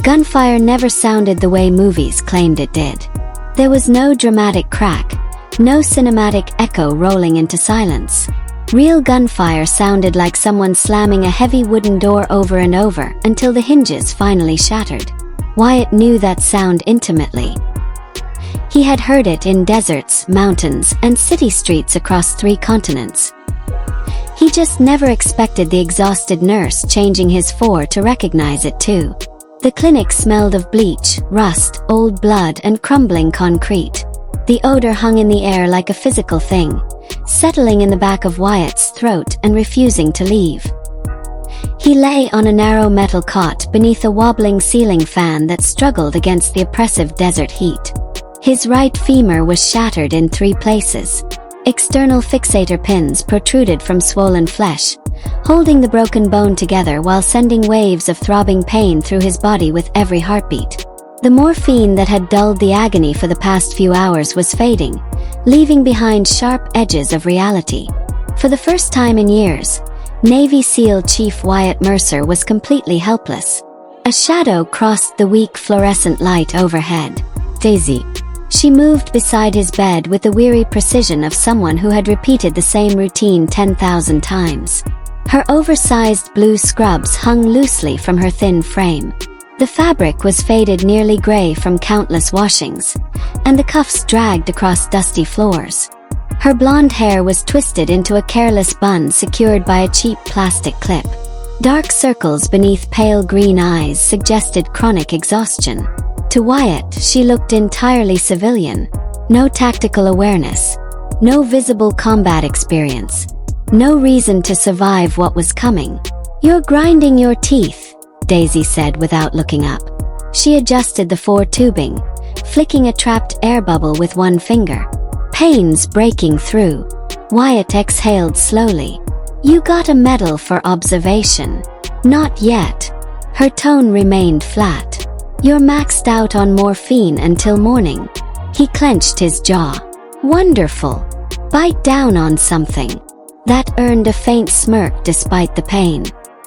Gunfire never sounded the way movies claimed it did. There was no dramatic crack, no cinematic echo rolling into silence. Real gunfire sounded like someone slamming a heavy wooden door over and over until the hinges finally shattered. Wyatt knew that sound intimately. He had heard it in deserts, mountains, and city streets across 3 continents. He just never expected the exhausted nurse changing his 4 to recognize it too. The clinic smelled of bleach, rust, old blood, and crumbling concrete. The odor hung in the air like a physical thing, settling in the back of Wyatt's throat and refusing to leave. He lay on a narrow metal cot beneath a wobbling ceiling fan that struggled against the oppressive desert heat. His right femur was shattered in 3 places. External fixator pins protruded from swollen flesh, holding the broken bone together while sending waves of throbbing pain through his body with every heartbeat. The morphine that had dulled the agony for the past few hours was fading, leaving behind sharp edges of reality. For the first time in years, Navy SEAL Chief Wyatt Mercer was completely helpless. A shadow crossed the weak fluorescent light overhead. Daisy. She moved beside his bed with the weary precision of someone who had repeated the same routine 10,000 times. Her oversized blue scrubs hung loosely from her thin frame. The fabric was faded nearly gray from countless washings, and the cuffs dragged across dusty floors. Her blonde hair was twisted into a careless bun secured by a cheap plastic clip. Dark circles beneath pale green eyes suggested chronic exhaustion. To Wyatt, she looked entirely civilian. No tactical awareness, no visible combat experience, no reason to survive what was coming. "You're grinding your teeth," Daisy said without looking up. She adjusted the 4 tubing, flicking a trapped air bubble with one finger. Pains breaking through. Wyatt exhaled slowly. "You got a medal for observation." "Not yet." Her tone remained flat. "You're maxed out on morphine until morning." He clenched his jaw. "Wonderful. Bite down on something." That earned a faint smirk despite the pain.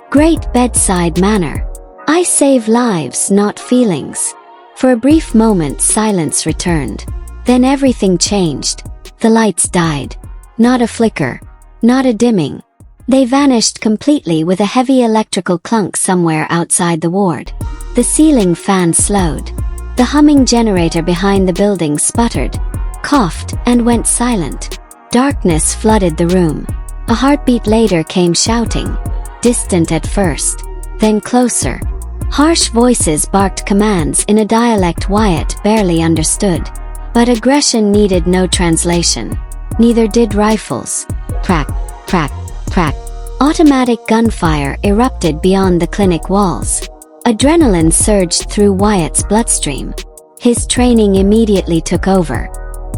"Great bedside manner. I save lives, not feelings." For a brief moment, silence returned. Then everything changed. The lights died. Not a flicker. Not a dimming. They vanished completely with a heavy electrical clunk somewhere outside the ward. The ceiling fan slowed. The humming generator behind the building sputtered, coughed, and went silent. Darkness flooded the room. A heartbeat later came shouting, distant at first, then closer. Harsh voices barked commands in a dialect Wyatt barely understood. But aggression needed no translation. Neither did rifles. Crack, crack, crack. Automatic gunfire erupted beyond the clinic walls. Adrenaline surged through Wyatt's bloodstream. His training immediately took over.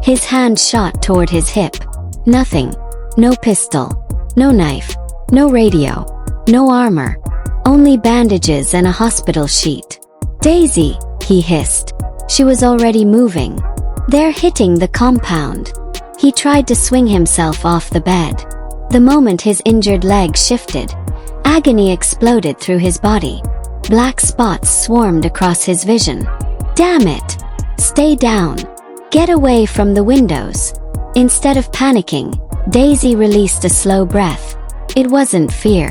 His hand shot toward his hip. Nothing. No pistol. No knife. No radio. No armor. Only bandages and a hospital sheet. "Daisy," he hissed. She was already moving. "They're hitting the compound." He tried to swing himself off the bed. The moment his injured leg shifted, agony exploded through his body. Black spots swarmed across his vision. "Damn it! Stay down. Get away from the windows." Instead of panicking, Daisy released a slow breath. It wasn't fear.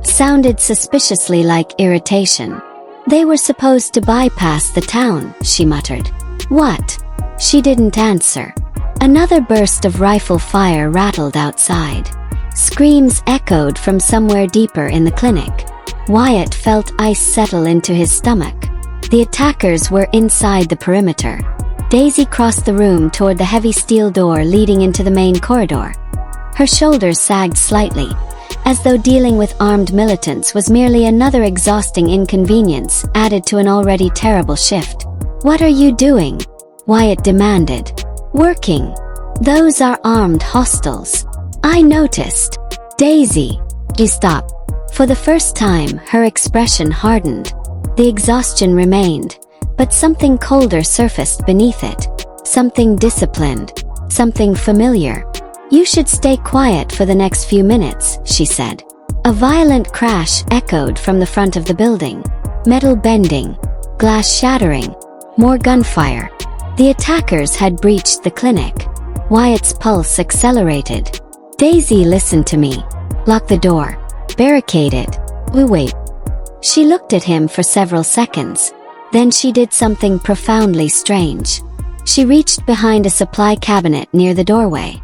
Sounded suspiciously like irritation. "They were supposed to bypass the town," she muttered. "What?" She didn't answer. Another burst of rifle fire rattled outside. Screams echoed from somewhere deeper in the clinic. Wyatt felt ice settle into his stomach. The attackers were inside the perimeter. Daisy crossed the room toward the heavy steel door leading into the main corridor. Her shoulders sagged slightly, as though dealing with armed militants was merely another exhausting inconvenience added to an already terrible shift. "What are you doing?" Wyatt demanded. "Working. Those are armed hostiles. I noticed." "Daisy." She stopped. For the first time, her expression hardened. The exhaustion remained, but something colder surfaced beneath it. Something disciplined. Something familiar. "You should stay quiet for the next few minutes," she said. A violent crash echoed from the front of the building. Metal bending. Glass shattering. More gunfire. The attackers had breached the clinic. Wyatt's pulse accelerated. Daisy, listen to me. Lock the door. Barricade it. Wait. She looked at him for several seconds. Then she did something profoundly strange. She reached behind a supply cabinet near the doorway.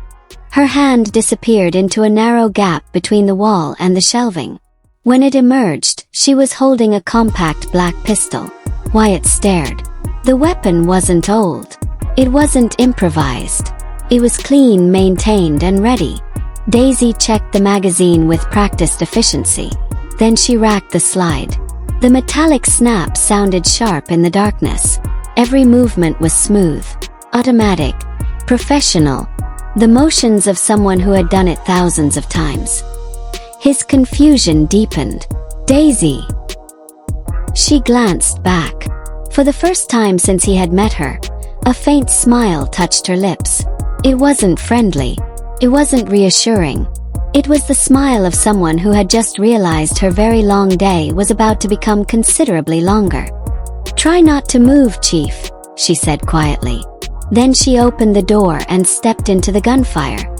Her hand disappeared into a narrow gap between the wall and the shelving. When it emerged, she was holding a compact black pistol. Wyatt stared. The weapon wasn't old. It wasn't improvised. It was clean, maintained, and ready. Daisy checked the magazine with practiced efficiency. Then she racked the slide. The metallic snap sounded sharp in the darkness. Every movement was smooth, automatic, professional. The motions of someone who had done it thousands of times. His confusion deepened. Daisy. She glanced back. For the first time since he had met her, a faint smile touched her lips. It wasn't friendly. It wasn't reassuring. It was the smile of someone who had just realized her very long day was about to become considerably longer. Try not to move, Chief, she said quietly. Then she opened the door and stepped into the gunfire.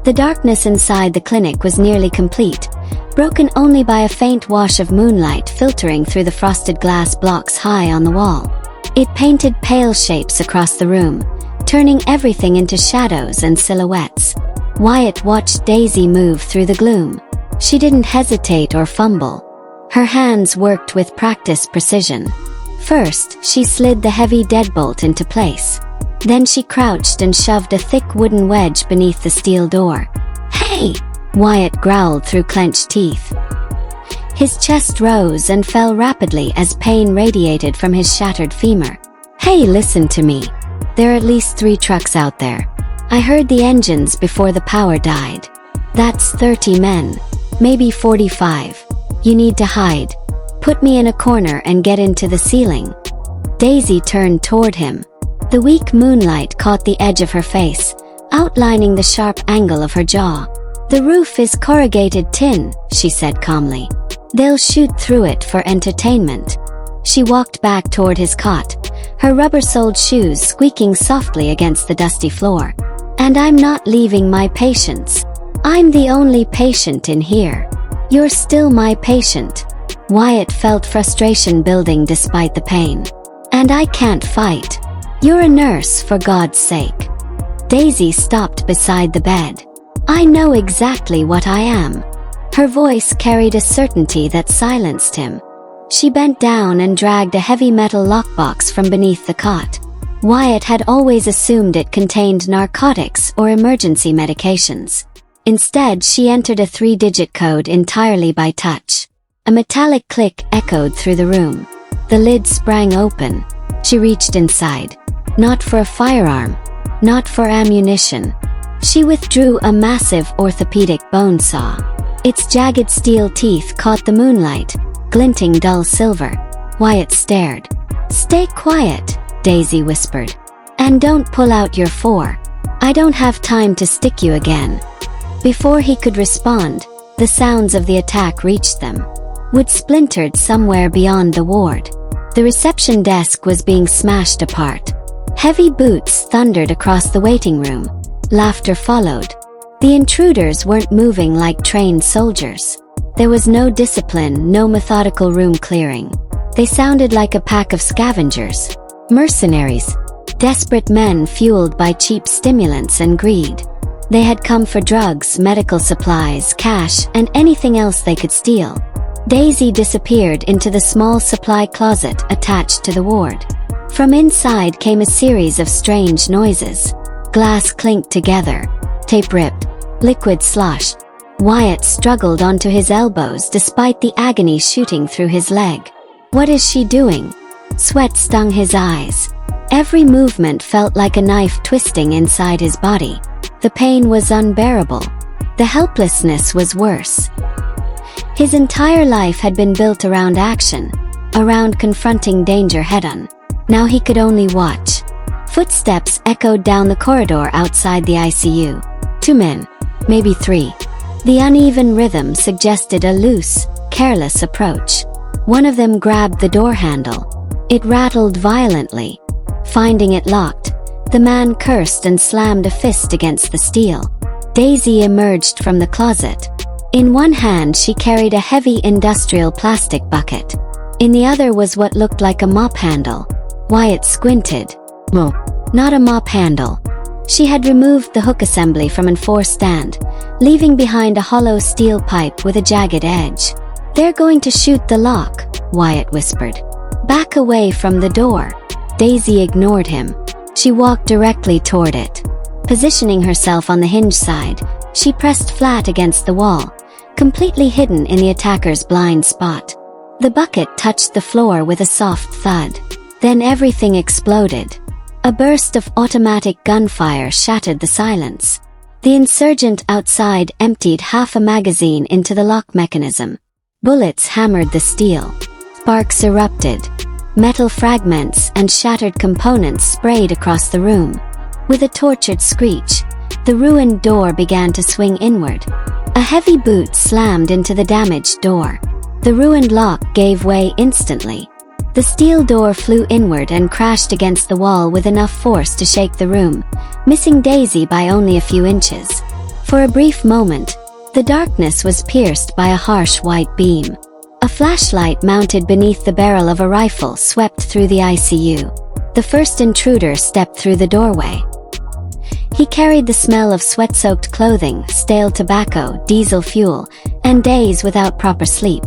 The darkness inside the clinic was nearly complete, broken only by a faint wash of moonlight filtering through the frosted glass blocks high on the wall. It painted pale shapes across the room, turning everything into shadows and silhouettes. Wyatt watched Daisy move through the gloom. She didn't hesitate or fumble. Her hands worked with practiced precision. First, she slid the heavy deadbolt into place. Then she crouched and shoved a thick wooden wedge beneath the steel door. "Hey!" Wyatt growled through clenched teeth. His chest rose and fell rapidly as pain radiated from his shattered femur. "Hey, listen to me. There are at least 3 trucks out there. I heard the engines before the power died. That's 30 men, maybe 45. You need to hide. Put me in a corner and get into the ceiling." Daisy turned toward him. The weak moonlight caught the edge of her face, outlining the sharp angle of her jaw. "The roof is corrugated tin," she said calmly. "They'll shoot through it for entertainment." She walked back toward his cot, her rubber-soled shoes squeaking softly against the dusty floor. "And I'm not leaving my patients. I'm the only patient in here. You're still my patient." Wyatt felt frustration building despite the pain. "And I can't fight. You're a nurse, for God's sake." Daisy stopped beside the bed. "I know exactly what I am." Her voice carried a certainty that silenced him. She bent down and dragged a heavy metal lockbox from beneath the cot. Wyatt had always assumed it contained narcotics or emergency medications. Instead, she entered a 3-digit code entirely by touch. A metallic click echoed through the room. The lid sprang open. She reached inside. Not for a firearm. Not for ammunition. She withdrew a massive orthopedic bone saw. Its jagged steel teeth caught the moonlight, glinting dull silver. Wyatt stared. "Stay quiet," Daisy whispered. "And don't pull out your 4. I don't have time to stick you again." Before he could respond, the sounds of the attack reached them. Wood splintered somewhere beyond the ward. The reception desk was being smashed apart. Heavy boots thundered across the waiting room. Laughter followed. The intruders weren't moving like trained soldiers. There was no discipline, no methodical room clearing. They sounded like a pack of scavengers. Mercenaries. Desperate men fueled by cheap stimulants and greed. They had come for drugs, medical supplies, cash, and anything else they could steal. Daisy disappeared into the small supply closet attached to the ward. From inside came a series of strange noises. Glass clinked together. Tape ripped. Liquid sloshed. Wyatt struggled onto his elbows despite the agony shooting through his leg. What is she doing? Sweat stung his eyes. Every movement felt like a knife twisting inside his body. The pain was unbearable. The helplessness was worse. His entire life had been built around action, around confronting danger head-on. Now he could only watch. Footsteps echoed down the corridor outside the ICU. 2 men, maybe 3. The uneven rhythm suggested a loose, careless approach. One of them grabbed the door handle. It rattled violently. Finding it locked, the man cursed and slammed a fist against the steel. Daisy emerged from the closet. In one hand she carried a heavy industrial plastic bucket. In the other was what looked like a mop handle. Wyatt squinted. No, not a mop handle. She had removed the hook assembly from an four stand, leaving behind a hollow steel pipe with a jagged edge. "They're going to shoot the lock," Wyatt whispered. "Back away from the door." Daisy ignored him. She walked directly toward it. Positioning herself on the hinge side, she pressed flat against the wall, completely hidden in the attacker's blind spot. The bucket touched the floor with a soft thud. Then everything exploded. A burst of automatic gunfire shattered the silence. The insurgent outside emptied half a magazine into the lock mechanism. Bullets hammered the steel. Sparks erupted. Metal fragments and shattered components sprayed across the room. With a tortured screech, the ruined door began to swing inward. A heavy boot slammed into the damaged door. The ruined lock gave way instantly. The steel door flew inward and crashed against the wall with enough force to shake the room, missing Daisy by only a few inches. For a brief moment, the darkness was pierced by a harsh white beam. A flashlight mounted beneath the barrel of a rifle swept through the ICU. The first intruder stepped through the doorway. He carried the smell of sweat-soaked clothing, stale tobacco, diesel fuel, and days without proper sleep.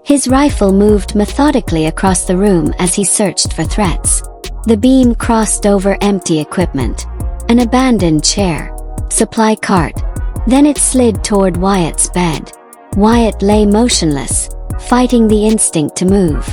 His rifle moved methodically across the room as he searched for threats. The beam crossed over empty equipment. An abandoned chair. Supply cart. Then it slid toward Wyatt's bed. Wyatt lay motionless, fighting the instinct to move.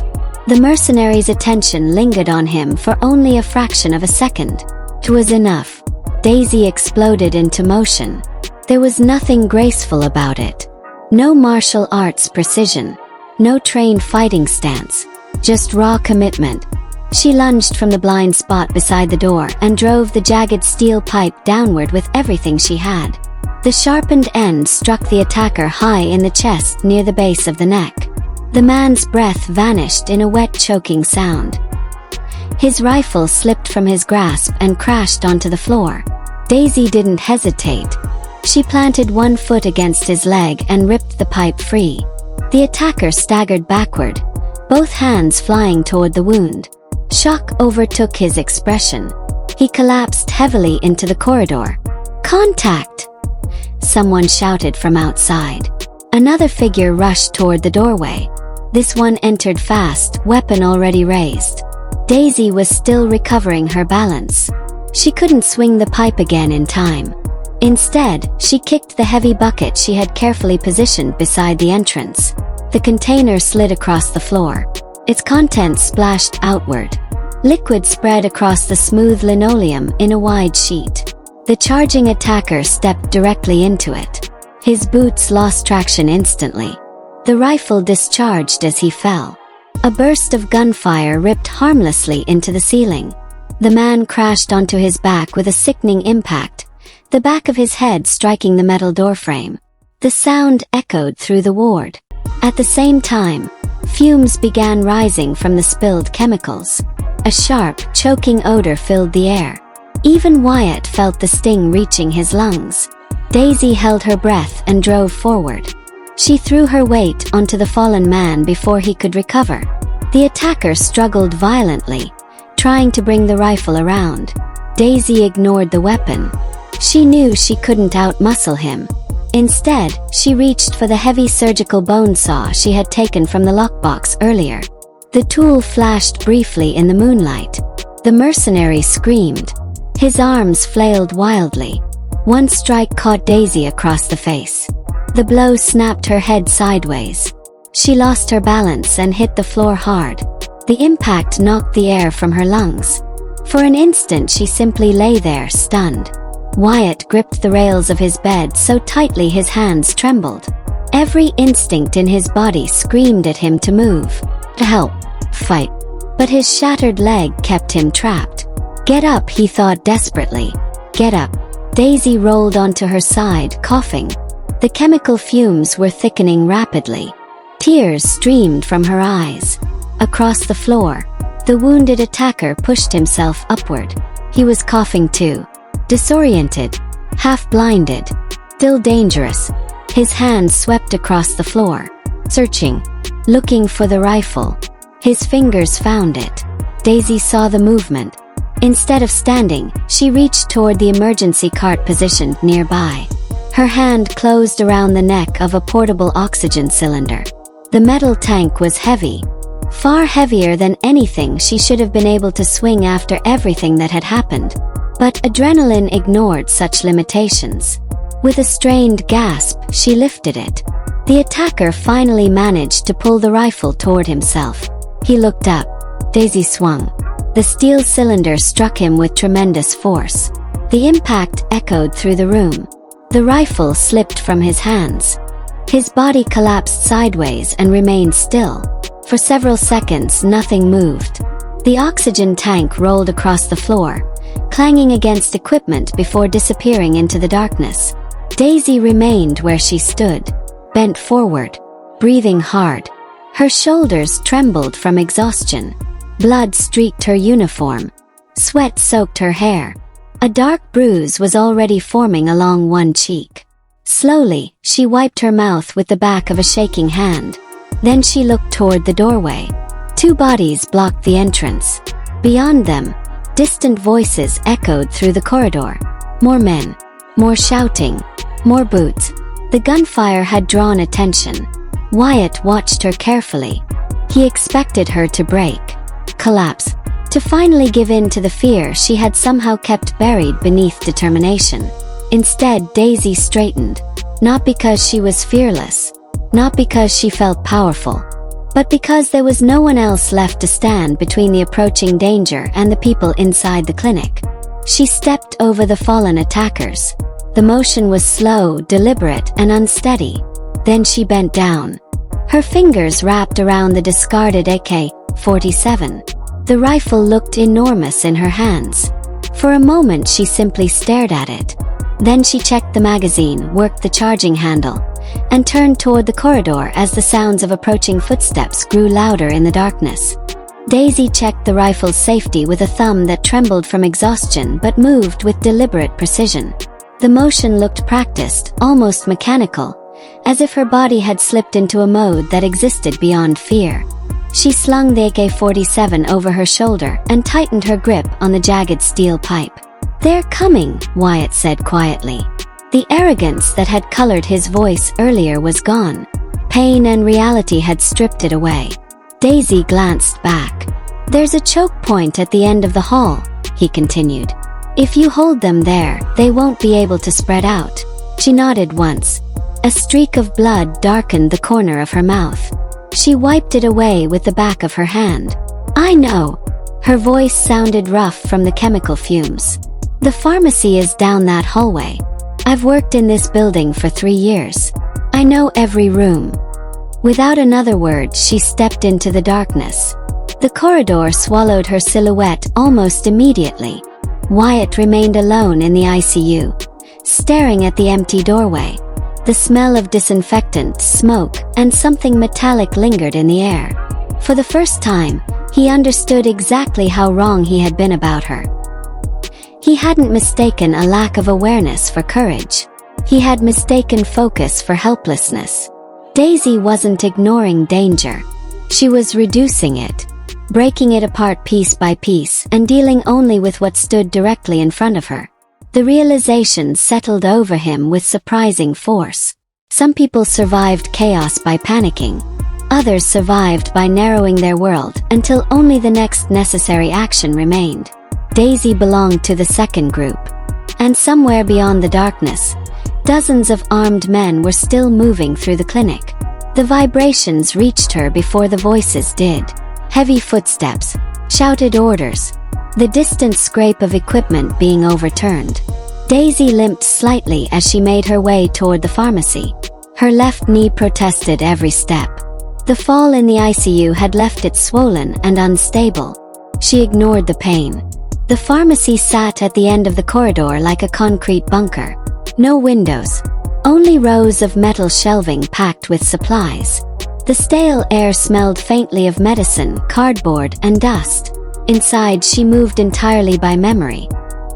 The mercenary's attention lingered on him for only a fraction of a second. It was enough. Daisy exploded into motion. There was nothing graceful about it. No martial arts precision. No trained fighting stance. Just raw commitment. She lunged from the blind spot beside the door and drove the jagged steel pipe downward with everything she had. The sharpened end struck the attacker high in the chest near the base of the neck. The man's breath vanished in a wet, choking sound. His rifle slipped from his grasp and crashed onto the floor. Daisy didn't hesitate. She planted one foot against his leg and ripped the pipe free. The attacker staggered backward, both hands flying toward the wound. Shock overtook his expression. He collapsed heavily into the corridor. "Contact!" Someone shouted from outside. Another figure rushed toward the doorway. This one entered fast, weapon already raised. Daisy was still recovering her balance. She couldn't swing the pipe again in time. Instead, she kicked the heavy bucket she had carefully positioned beside the entrance. The container slid across the floor. Its contents splashed outward. Liquid spread across the smooth linoleum in a wide sheet. The charging attacker stepped directly into it. His boots lost traction instantly. The rifle discharged as he fell. A burst of gunfire ripped harmlessly into the ceiling. The man crashed onto his back with a sickening impact, the back of his head striking the metal doorframe. The sound echoed through the ward. At the same time, fumes began rising from the spilled chemicals. A sharp, choking odor filled the air. Even Wyatt felt the sting reaching his lungs. Daisy held her breath and drove forward. She threw her weight onto the fallen man before he could recover. The attacker struggled violently, trying to bring the rifle around. Daisy ignored the weapon. She knew she couldn't outmuscle him. Instead, she reached for the heavy surgical bone saw she had taken from the lockbox earlier. The tool flashed briefly in the moonlight. The mercenary screamed. His arms flailed wildly. One strike caught Daisy across the face. The blow snapped her head sideways. She lost her balance and hit the floor hard. The impact knocked the air from her lungs. For an instant she simply lay there, stunned. Wyatt gripped the rails of his bed so tightly his hands trembled. Every instinct in his body screamed at him to move, to help, fight. But his shattered leg kept him trapped. "Get up," he thought desperately. "Get up." Daisy rolled onto her side, coughing. The chemical fumes were thickening rapidly. Tears streamed from her eyes. Across the floor, the wounded attacker pushed himself upward. He was coughing too. Disoriented, half-blinded, still dangerous. His hands swept across the floor, searching, looking for the rifle. His fingers found it. Daisy saw the movement. Instead of standing, she reached toward the emergency cart positioned nearby. Her hand closed around the neck of a portable oxygen cylinder. The metal tank was heavy, far heavier than anything she should have been able to swing after everything that had happened. But adrenaline ignored such limitations. With a strained gasp, she lifted it. The attacker finally managed to pull the rifle toward himself. He looked up. Daisy swung. The steel cylinder struck him with tremendous force. The impact echoed through the room. The rifle slipped from his hands. His body collapsed sideways and remained still. For several seconds, nothing moved. The oxygen tank rolled across the floor, clanging against equipment before disappearing into the darkness. Daisy remained where she stood, bent forward, breathing hard. Her shoulders trembled from exhaustion. Blood streaked her uniform. Sweat soaked her hair. A dark bruise was already forming along one cheek. Slowly, she wiped her mouth with the back of a shaking hand. Then she looked toward the doorway. Two bodies blocked the entrance. Beyond them, distant voices echoed through the corridor. More men, more shouting, more boots. The gunfire had drawn attention. Wyatt watched her carefully. He expected her to break, collapse, to finally give in to the fear she had somehow kept buried beneath determination. Instead, Daisy straightened, not because she was fearless, not because she felt powerful, but because there was no one else left to stand between the approaching danger and the people inside the clinic. She stepped over the fallen attackers. The motion was slow, deliberate, and unsteady. Then she bent down. Her fingers wrapped around the discarded AK-47. The rifle looked enormous in her hands. For a moment she simply stared at it. Then she checked the magazine, worked the charging handle, and turned toward the corridor as the sounds of approaching footsteps grew louder in the darkness. Daisy checked the rifle's safety with a thumb that trembled from exhaustion but moved with deliberate precision. The motion looked practiced, almost mechanical, as if her body had slipped into a mode that existed beyond fear. She slung the AK-47 over her shoulder and tightened her grip on the jagged steel pipe. "They're coming," Wyatt said quietly. The arrogance that had colored his voice earlier was gone. Pain and reality had stripped it away. Daisy glanced back. "There's a choke point at the end of the hall," he continued. "If you hold them there, they won't be able to spread out." She nodded once. A streak of blood darkened the corner of her mouth. She wiped it away with the back of her hand. "I know." Her voice sounded rough from the chemical fumes. "The pharmacy is down that hallway. I've worked in this building for 3 years. I know every room." Without another word, she stepped into the darkness. The corridor swallowed her silhouette almost immediately. Wyatt remained alone in the ICU, staring at the empty doorway. The smell of disinfectant, smoke, and something metallic lingered in the air. For the first time, he understood exactly how wrong he had been about her. He hadn't mistaken a lack of awareness for courage. He had mistaken focus for helplessness. Daisy wasn't ignoring danger. She was reducing it, breaking it apart piece by piece and dealing only with what stood directly in front of her. The realization settled over him with surprising force. Some people survived chaos by panicking. Others survived by narrowing their world until only the next necessary action remained. Daisy belonged to the second group. And somewhere beyond the darkness, dozens of armed men were still moving through the clinic. The vibrations reached her before the voices did. Heavy footsteps, shouted orders, the distant scrape of equipment being overturned. Daisy limped slightly as she made her way toward the pharmacy. Her left knee protested every step. The fall in the ICU had left it swollen and unstable. She ignored the pain. The pharmacy sat at the end of the corridor like a concrete bunker. No windows, only rows of metal shelving packed with supplies. The stale air smelled faintly of medicine, cardboard, and dust. Inside, she moved entirely by memory.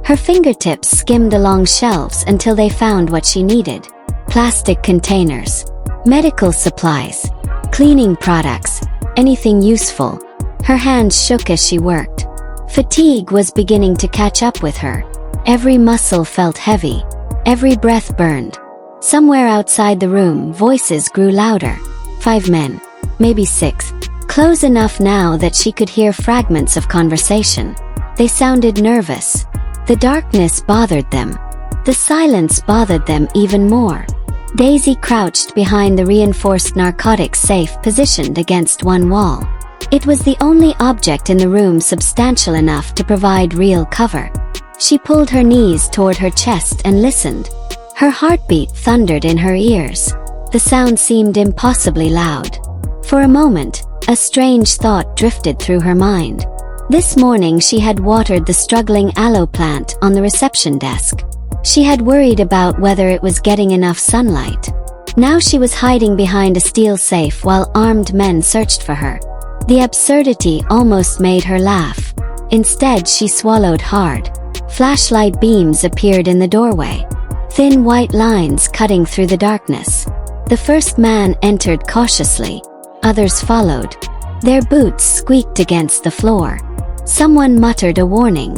Her fingertips skimmed along shelves until they found what she needed. Plastic containers, medical supplies, cleaning products, anything useful. Her hands shook as she worked. Fatigue was beginning to catch up with her. Every muscle felt heavy. Every breath burned. Somewhere outside the room, voices grew louder. 5 men, maybe 6. Close enough now that she could hear fragments of conversation. They sounded nervous. The darkness bothered them. The silence bothered them even more. Daisy crouched behind the reinforced narcotics safe positioned against one wall. It was the only object in the room substantial enough to provide real cover. She pulled her knees toward her chest and listened. Her heartbeat thundered in her ears. The sound seemed impossibly loud. For a moment, a strange thought drifted through her mind. This morning she had watered the struggling aloe plant on the reception desk. She had worried about whether it was getting enough sunlight. Now she was hiding behind a steel safe while armed men searched for her. The absurdity almost made her laugh. Instead, she swallowed hard. Flashlight beams appeared in the doorway. Thin white lines cutting through the darkness. The first man entered cautiously. Others followed. Their boots squeaked against the floor. Someone muttered a warning.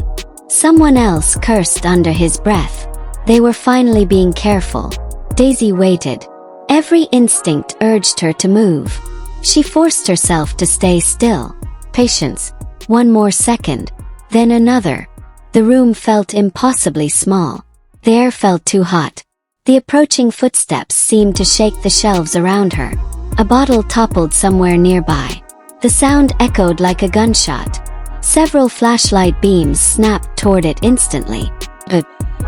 Someone else cursed under his breath. They were finally being careful. Daisy waited. Every instinct urged her to move. She forced herself to stay still. Patience. One more second. Then another. The room felt impossibly small. The air felt too hot. The approaching footsteps seemed to shake the shelves around her. A bottle toppled somewhere nearby. The sound echoed like a gunshot. Several flashlight beams snapped toward it instantly.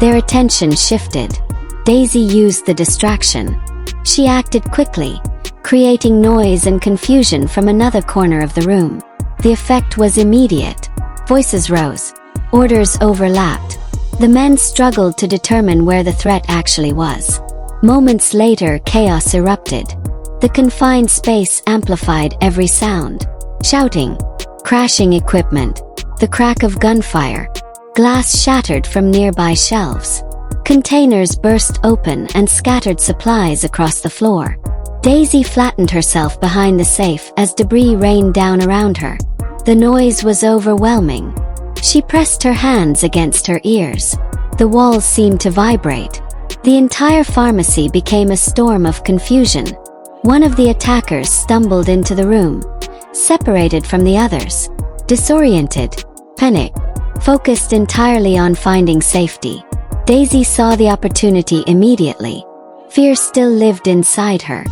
Their attention shifted. Daisy used the distraction. She acted quickly, creating noise and confusion from another corner of the room. The effect was immediate. Voices rose. Orders overlapped. The men struggled to determine where the threat actually was. Moments later, chaos erupted. The confined space amplified every sound. Shouting, crashing equipment, the crack of gunfire. Glass shattered from nearby shelves. Containers burst open and scattered supplies across the floor. Daisy flattened herself behind the safe as debris rained down around her. The noise was overwhelming. She pressed her hands against her ears. The walls seemed to vibrate. The entire pharmacy became a storm of confusion. One of the attackers stumbled into the room, separated from the others. Disoriented, panic, focused entirely on finding safety. Daisy saw the opportunity immediately. Fear still lived inside her.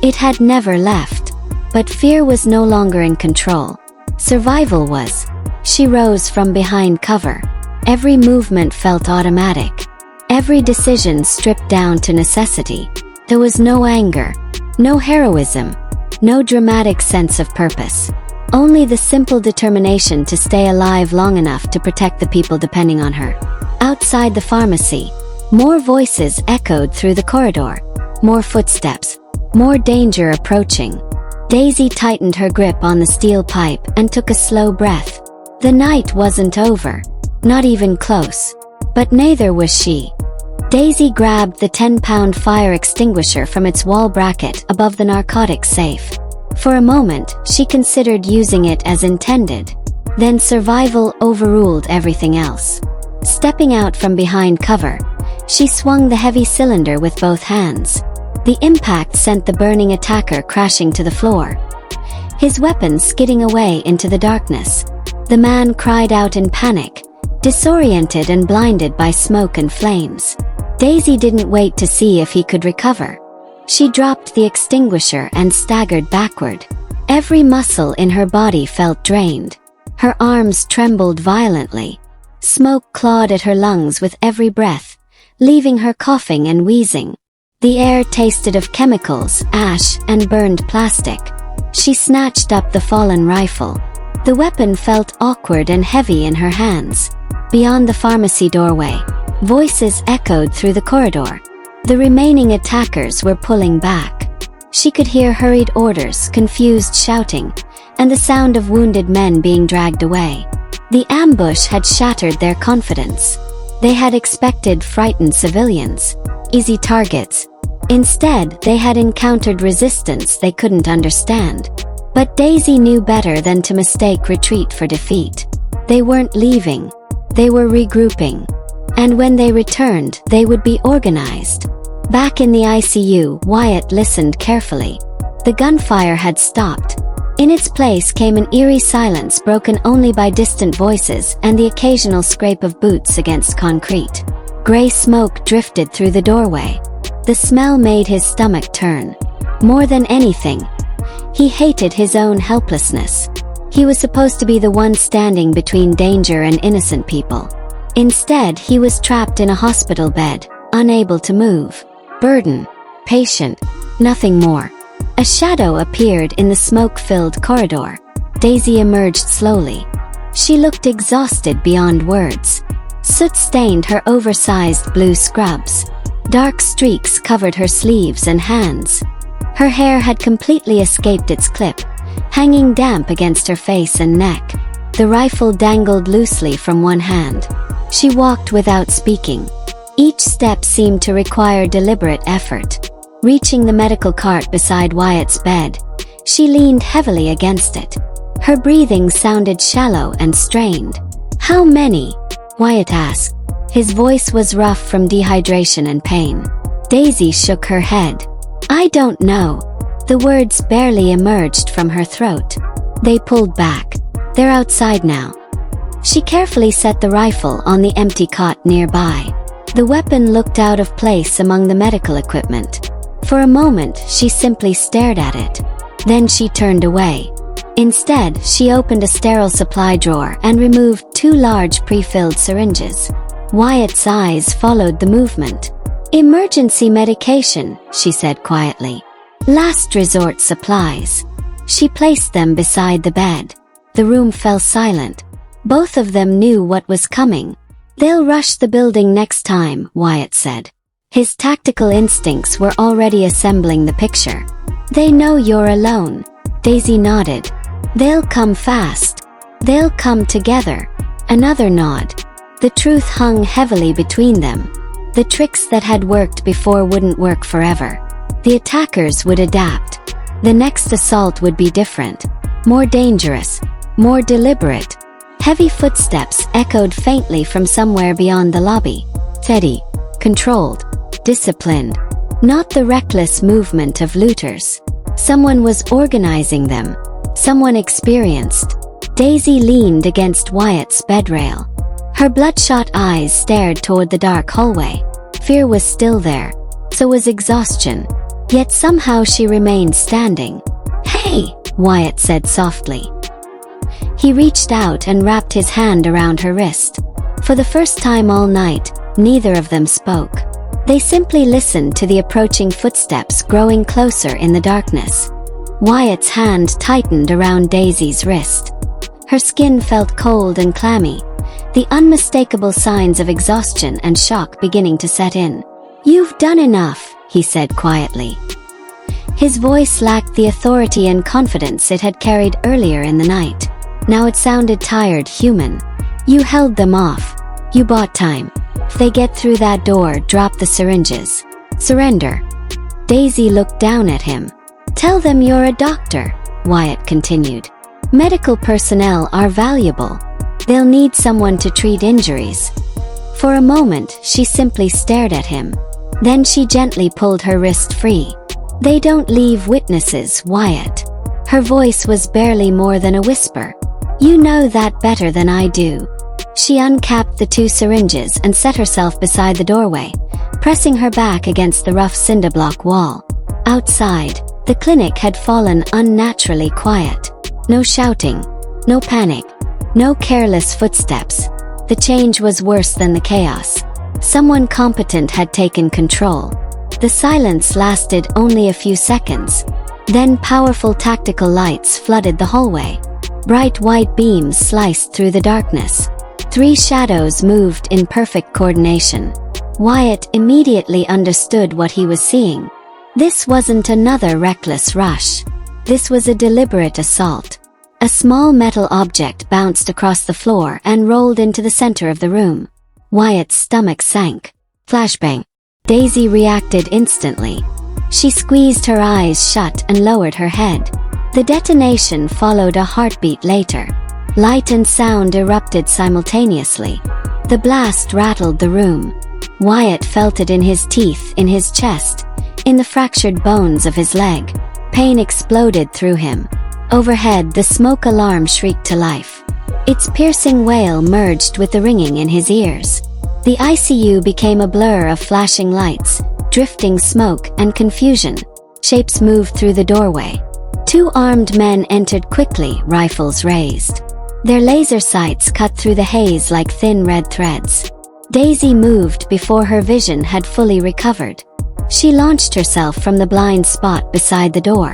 It had never left. But fear was no longer in control. Survival was. She rose from behind cover. Every movement felt automatic. Every decision stripped down to necessity. There was no anger, no heroism, no dramatic sense of purpose. Only the simple determination to stay alive long enough to protect the people depending on her. Outside the pharmacy, more voices echoed through the corridor. More footsteps. More danger approaching. Daisy tightened her grip on the steel pipe and took a slow breath. The night wasn't over. Not even close. But neither was she. Daisy grabbed the 10-pound fire extinguisher from its wall bracket above the narcotics safe. For a moment, she considered using it as intended. Then survival overruled everything else. Stepping out from behind cover, she swung the heavy cylinder with both hands. The impact sent the burning attacker crashing to the floor, his weapon skidding away into the darkness. The man cried out in panic, disoriented and blinded by smoke and flames. Daisy didn't wait to see if he could recover. She dropped the extinguisher and staggered backward. Every muscle in her body felt drained. Her arms trembled violently. Smoke clawed at her lungs with every breath, leaving her coughing and wheezing. The air tasted of chemicals, ash, and burned plastic. She snatched up the fallen rifle. The weapon felt awkward and heavy in her hands. Beyond the pharmacy doorway, voices echoed through the corridor. The remaining attackers were pulling back. She could hear hurried orders, confused shouting, and the sound of wounded men being dragged away. The ambush had shattered their confidence. They had expected frightened civilians, easy targets. Instead, they had encountered resistance they couldn't understand. But Daisy knew better than to mistake retreat for defeat. They weren't leaving. They were regrouping. And when they returned, they would be organized. Back in the ICU, Wyatt listened carefully. The gunfire had stopped. In its place came an eerie silence broken only by distant voices and the occasional scrape of boots against concrete. Gray smoke drifted through the doorway. The smell made his stomach turn. More than anything, he hated his own helplessness. He was supposed to be the one standing between danger and innocent people. Instead, he was trapped in a hospital bed, unable to move. Burden. Patient. Nothing more. A shadow appeared in the smoke-filled corridor. Daisy emerged slowly. She looked exhausted beyond words. Soot stained her oversized blue scrubs. Dark streaks covered her sleeves and hands. Her hair had completely escaped its clip, hanging damp against her face and neck. The rifle dangled loosely from one hand. She walked without speaking. Each step seemed to require deliberate effort. Reaching the medical cart beside Wyatt's bed, she leaned heavily against it. Her breathing sounded shallow and strained. "How many?" Wyatt asked. His voice was rough from dehydration and pain. Daisy shook her head. "I don't know." The words barely emerged from her throat. They pulled back. "They're outside now." She carefully set the rifle on the empty cot nearby. The weapon looked out of place among the medical equipment. For a moment, she simply stared at it. Then she turned away. Instead, she opened a sterile supply drawer and removed 2 large pre-filled syringes. Wyatt's eyes followed the movement. "Emergency medication," she said quietly. "Last resort supplies." She placed them beside the bed. The room fell silent. Both of them knew what was coming. "They'll rush the building next time," Wyatt said. His tactical instincts were already assembling the picture. "They know you're alone." Daisy nodded. "They'll come fast. They'll come together." Another nod. The truth hung heavily between them. The tricks that had worked before wouldn't work forever. The attackers would adapt. The next assault would be different. More dangerous. More deliberate. Heavy footsteps echoed faintly from somewhere beyond the lobby. Steady. Controlled. Disciplined. Not the reckless movement of looters. Someone was organizing them. Someone experienced. Daisy leaned against Wyatt's bedrail. Her bloodshot eyes stared toward the dark hallway. Fear was still there. So was exhaustion. Yet somehow she remained standing. "Hey," Wyatt said softly. He reached out and wrapped his hand around her wrist. For the first time all night, neither of them spoke. They simply listened to the approaching footsteps growing closer in the darkness. Wyatt's hand tightened around Daisy's wrist. Her skin felt cold and clammy, the unmistakable signs of exhaustion and shock beginning to set in. "You've done enough," he said quietly. His voice lacked the authority and confidence it had carried earlier in the night. Now it sounded tired, human. "You held them off. You bought time. If they get through that door, drop the syringes. Surrender." Daisy looked down at him. "Tell them you're a doctor," Wyatt continued. "Medical personnel are valuable. They'll need someone to treat injuries." For a moment, she simply stared at him. Then she gently pulled her wrist free. "They don't leave witnesses, Wyatt." Her voice was barely more than a whisper. "You know that better than I do." She uncapped the 2 syringes and set herself beside the doorway, pressing her back against the rough cinderblock wall. Outside, the clinic had fallen unnaturally quiet. No shouting, no panic, no careless footsteps. The change was worse than the chaos. Someone competent had taken control. The silence lasted only a few seconds. Then powerful tactical lights flooded the hallway. Bright white beams sliced through the darkness. 3 shadows moved in perfect coordination. Wyatt immediately understood what he was seeing. This wasn't another reckless rush. This was a deliberate assault. A small metal object bounced across the floor and rolled into the center of the room. Wyatt's stomach sank. Flashbang. Daisy reacted instantly. She squeezed her eyes shut and lowered her head. The detonation followed a heartbeat later. Light and sound erupted simultaneously. The blast rattled the room. Wyatt felt it in his teeth, in his chest, in the fractured bones of his leg. Pain exploded through him. Overhead, the smoke alarm shrieked to life. Its piercing wail merged with the ringing in his ears. The ICU became a blur of flashing lights, drifting smoke, and confusion. Shapes moved through the doorway. 2 armed men entered quickly, rifles raised. Their laser sights cut through the haze like thin red threads. Daisy moved before her vision had fully recovered. She launched herself from the blind spot beside the door.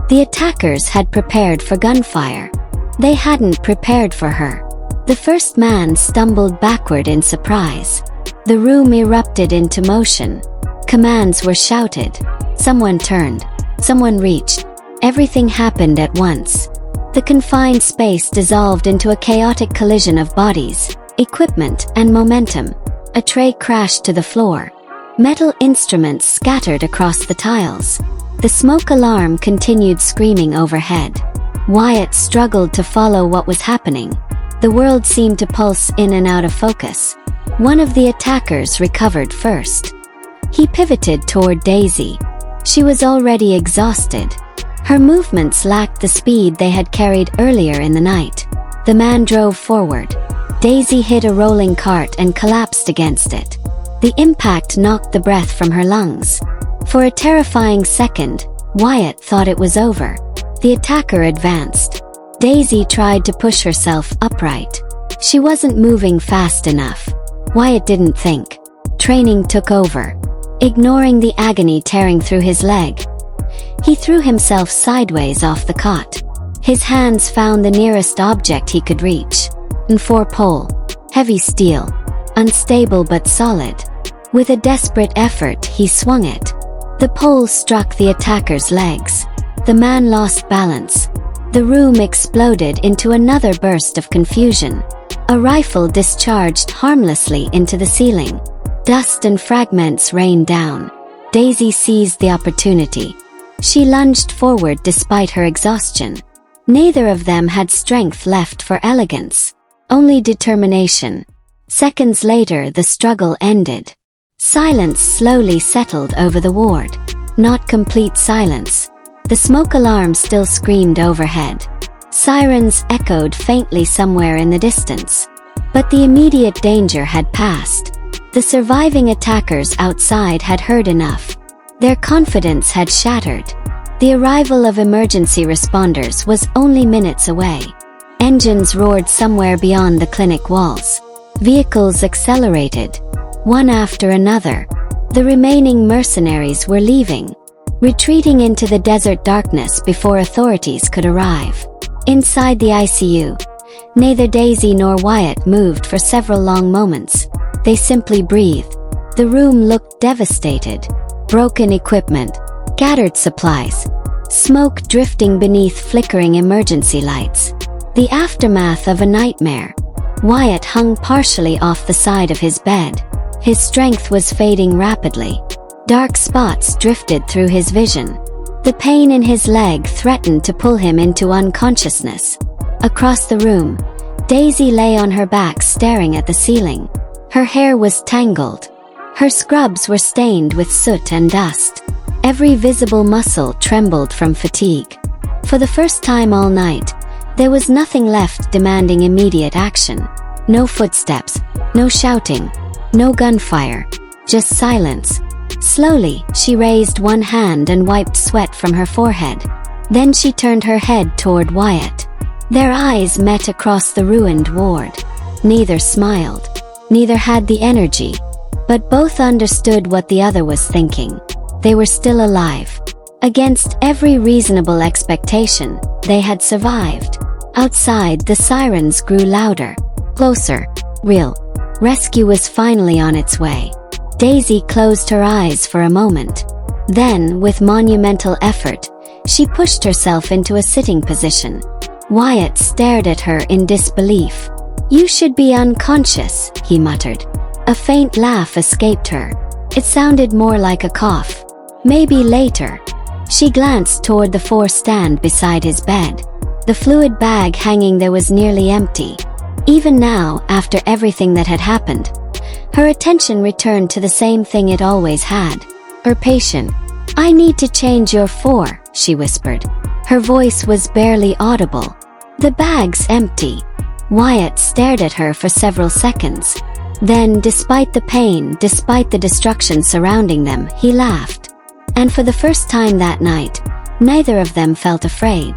The attackers had prepared for gunfire. They hadn't prepared for her. The first man stumbled backward in surprise. The room erupted into motion. Commands were shouted. Someone turned. Someone reached. Everything happened at once. The confined space dissolved into a chaotic collision of bodies, equipment, and momentum. A tray crashed to the floor. Metal instruments scattered across the tiles. The smoke alarm continued screaming overhead. Wyatt struggled to follow what was happening. The world seemed to pulse in and out of focus. One of the attackers recovered first. He pivoted toward Daisy. She was already exhausted. Her movements lacked the speed they had carried earlier in the night. The man drove forward. Daisy hit a rolling cart and collapsed against it. The impact knocked the breath from her lungs. For a terrifying second, Wyatt thought it was over. The attacker advanced. Daisy tried to push herself upright. She wasn't moving fast enough. Wyatt didn't think. Training took over. Ignoring the agony tearing through his leg, he threw himself sideways off the cot. His hands found the nearest object he could reach. An 4-pole. Heavy steel. Unstable but solid. With a desperate effort, he swung it. The pole struck the attacker's legs. The man lost balance. The room exploded into another burst of confusion. A rifle discharged harmlessly into the ceiling. Dust and fragments rained down. Daisy seized the opportunity. She lunged forward despite her exhaustion. Neither of them had strength left for elegance, only determination. Seconds later, the struggle ended. Silence slowly settled over the ward. Not complete silence. The smoke alarm still screamed overhead. Sirens echoed faintly somewhere in the distance. But the immediate danger had passed. The surviving attackers outside had heard enough. Their confidence had shattered. The arrival of emergency responders was only minutes away. Engines roared somewhere beyond the clinic walls. Vehicles accelerated. One after another. The remaining mercenaries were leaving, retreating into the desert darkness before authorities could arrive. Inside the ICU, neither Daisy nor Wyatt moved for several long moments. They simply breathed. The room looked devastated. Broken equipment, scattered supplies, smoke drifting beneath flickering emergency lights. The aftermath of a nightmare. Wyatt hung partially off the side of his bed. His strength was fading rapidly. Dark spots drifted through his vision. The pain in his leg threatened to pull him into unconsciousness. Across the room, Daisy lay on her back staring at the ceiling. Her hair was tangled. Her scrubs were stained with soot and dust. Every visible muscle trembled from fatigue. For the first time all night, there was nothing left demanding immediate action. No footsteps, no shouting, no gunfire, just silence. Slowly, she raised one hand and wiped sweat from her forehead. Then she turned her head toward Wyatt. Their eyes met across the ruined ward. Neither smiled. Neither had the energy. But both understood what the other was thinking. They were still alive. Against every reasonable expectation, they had survived. Outside, the sirens grew louder. Closer. Real. Rescue was finally on its way. Daisy closed her eyes for a moment. Then, with monumental effort, she pushed herself into a sitting position. Wyatt stared at her in disbelief. "You should be unconscious," he muttered. A faint laugh escaped her. It sounded more like a cough. "Maybe later." She glanced toward the four-stand beside his bed. The fluid bag hanging there was nearly empty. Even now, after everything that had happened, her attention returned to the same thing it always had. Her patient. "I need to change your four," she whispered. Her voice was barely audible. "The bag's empty." Wyatt stared at her for several seconds. Then, despite the pain, despite the destruction surrounding them, he laughed. And for the first time that night, neither of them felt afraid.